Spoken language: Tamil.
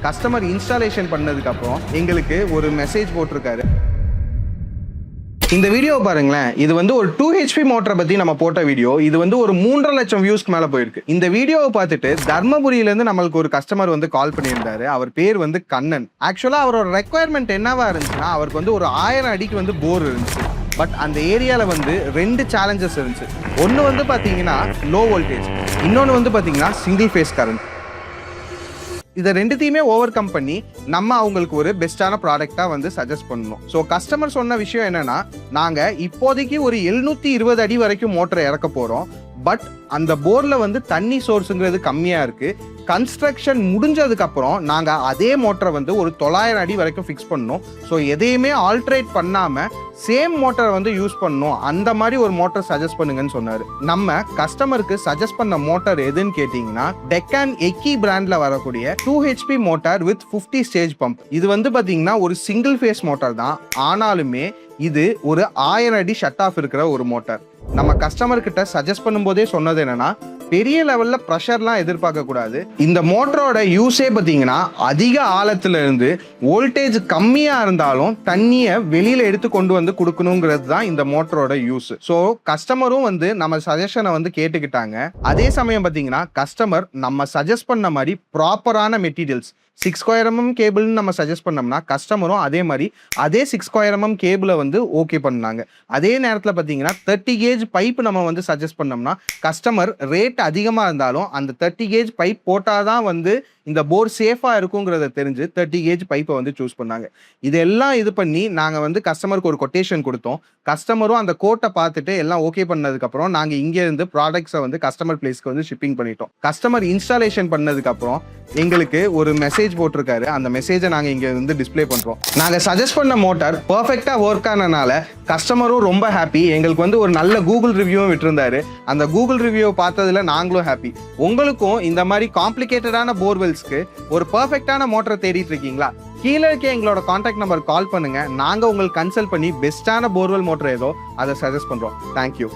கஸ்டமர் இன்ஸ்டாலேஷன் பண்ணதுக்கு அப்புறம் எங்களுக்கு ஒரு மெசேஜ் போட்டிருக்காரு. இந்த வீடியோ பாருங்களேன், இது வந்து ஒரு 2 HP மோட்டரை பத்தி நம்ம போட்ட வீடியோ. இது வந்து ஒரு 3.5 லட்சம் வியூஸ்க்கு மேல போயிருக்கு. இந்த வீடியோவை பார்த்துட்டு தர்மபுரியில இருந்து நம்மளுக்கு ஒரு கஸ்டமர் வந்து கால் பண்ணியிருந்தாரு. அவர் பேர் வந்து கண்ணன். ஆக்சுவலா அவரோட ரெக்குவயர்மெண்ட் என்னவா இருந்துச்சுன்னா, அவருக்கு வந்து ஒரு 1000 அடிக்கு வந்து போர் இருந்துச்சு. பட் அந்த ஏரியால வந்து 2 சேலஞ்சஸ் இருந்துச்சு. ஒன்னு வந்து பாத்தீங்கன்னா லோ வோல்டேஜ், இன்னொன்னு வந்து பாத்தீங்கன்னா சிங்கிள் ஃபேஸ் கரண்ட். இதை ரெண்டுத்தையுமே ஓவர் கம் பண்ணி நம்ம அவங்களுக்கு ஒரு பெஸ்டான ப்ராடக்டா வந்து சஜஸ்ட் பண்ணணும். ஸோ கஸ்டமர் சொன்ன விஷயம் என்னன்னா, நாங்க இப்போதைக்கு ஒரு 720 அடி வரைக்கும் மோட்டரை இறக்க போறோம். பட் அந்த போர்ல வந்து தண்ணி சோர்ஸுங்கிறது கம்மியா இருக்கு. கன்ஸ்ட்ரக்ஷன் முடிஞ்சதுக்கு அப்புறம் நாங்க அதே மோட்டரை வந்து ஒரு 900 அடி வரைக்கும் ஃபிக்ஸ் பண்ணணும். ஸோ எதையுமே ஆல்ட்ரேட் பண்ணாம சேம் மோட்டரை வந்து யூஸ் பண்ணணும். அந்த மாதிரி ஒரு மோட்டர் சஜஸ்ட் பண்ணுங்கன்னு சொன்னாரு. நம்ம கஸ்டமருக்கு சஜஸ்ட் பண்ண மோட்டர் எதுன்னு கேட்டீங்கன்னா, டெக்கான் எக்கி பிராண்ட்ல வரக்கூடிய 2 HP motor with 50 stage pump. இது வந்து பாத்தீங்கன்னா ஒரு சிங்கிள் ஃபேஸ் மோட்டார் தான். ஆனாலுமே இது ஒரு 1000 அடி ஷட் ஆஃப் இருக்கிற ஒரு மோட்டார். நம்ம கஸ்டமர் கிட்ட சஜஸ்ட் பண்ணும்போதே சொன்னது என்னன்னா, பெரிய லெவல்ல ப்ரெஷர்லாம் எதிர்பார்க்க கூடாது. இந்த மோட்டரோட யூஸே பார்த்தீங்கன்னா, அதிக ஆழத்துல இருந்து வோல்டேஜ் கம்மியா இருந்தாலும் தண்ணியை வெளியில எடுத்து கொண்டு வந்து கொடுக்கணுங்கிறது தான் இந்த மோட்டரோட யூஸ். ஸோ கஸ்டமரும் வந்து நம்ம சஜஷனை வந்து கேட்டுக்கிட்டாங்க. அதே சமயம் பார்த்தீங்கன்னா, கஸ்டமர் நம்ம சஜஸ்ட் பண்ண மாதிரி ப்ராப்பரான மெட்டீரியல்ஸ் 6 mm கேபிள்னு நம்ம சஜஸ்ட் பண்ணோம்னா, கஸ்டமரும் அதே மாதிரி அதே 6 mm கேபிளை வந்து ஓகே பண்ணாங்க. அதே நேரத்தில் பார்த்தீங்கன்னா 30 கேஜ் பைப் நம்ம வந்து சஜஸ்ட் பண்ணோம்னா, கஸ்டமர் ரேட் அதிகமாக இருந்தாலும் அந்த 30 கேஜ் பைப் போட்டால் தான் வந்து இந்த போர் சேஃபாக இருக்குங்கிறத தெரிஞ்சு 30 கேஜ் பைப்பை வந்து சூஸ் பண்ணாங்க. இதெல்லாம் இது பண்ணி நாங்கள் வந்து கஸ்டமருக்கு ஒரு கொட்டேஷன் கொடுத்தோம். கஸ்டமரும் அந்த கோட்டை பார்த்துட்டு எல்லாம் ஓகே பண்ணதுக்கப்புறம் நாங்கள் இங்கே இருந்து ப்ராடக்ட்ஸை வந்து கஸ்டமர் பிளேஸ்க்கு வந்து ஷிப்பிங் பண்ணிட்டோம். கஸ்டமர் இன்ஸ்டாலேஷன் பண்ணதுக்கப்புறம் எங்களுக்கு ஒரு மெசேஜ் போட்டிருக்காரு. அந்த மெசேஜை நாங்கள் இங்கே வந்து டிஸ்பிளே பண்ணுறோம். நாங்கள் சஜஸ்ட் பண்ண மோட்டார் பர்ஃபெக்டாக ஒர்க் ஆனனால கஸ்டமரும் ரொம்ப ஹாப்பி. எங்களுக்கு வந்து ஒரு நல்ல கூகுள் ரிவ்யூவும் விட்டுருந்தாரு. அந்த கூகுள் ரிவ்யூவை பார்த்ததுல நாங்களும் ஹாப்பி. உங்களுக்கும் இந்த மாதிரி காம்ப்ளிகேட்டடான போர்வெல்ஸ்க்கு ஒரு பர்ஃபெக்டான மோட்டரை தேடிட்டு இருக்கீங்களா? கீழே இருக்க எங்களோட கான்டாக்ட் நம்பர் கால் பண்ணுங்க. நாங்கள் உங்களுக்கு கன்சல்ட் பண்ணி பெஸ்டான போர்வெல் மோட்டர் ஏதோ அதை சஜஸ்ட் பண்ணுறோம். தேங்க்யூ.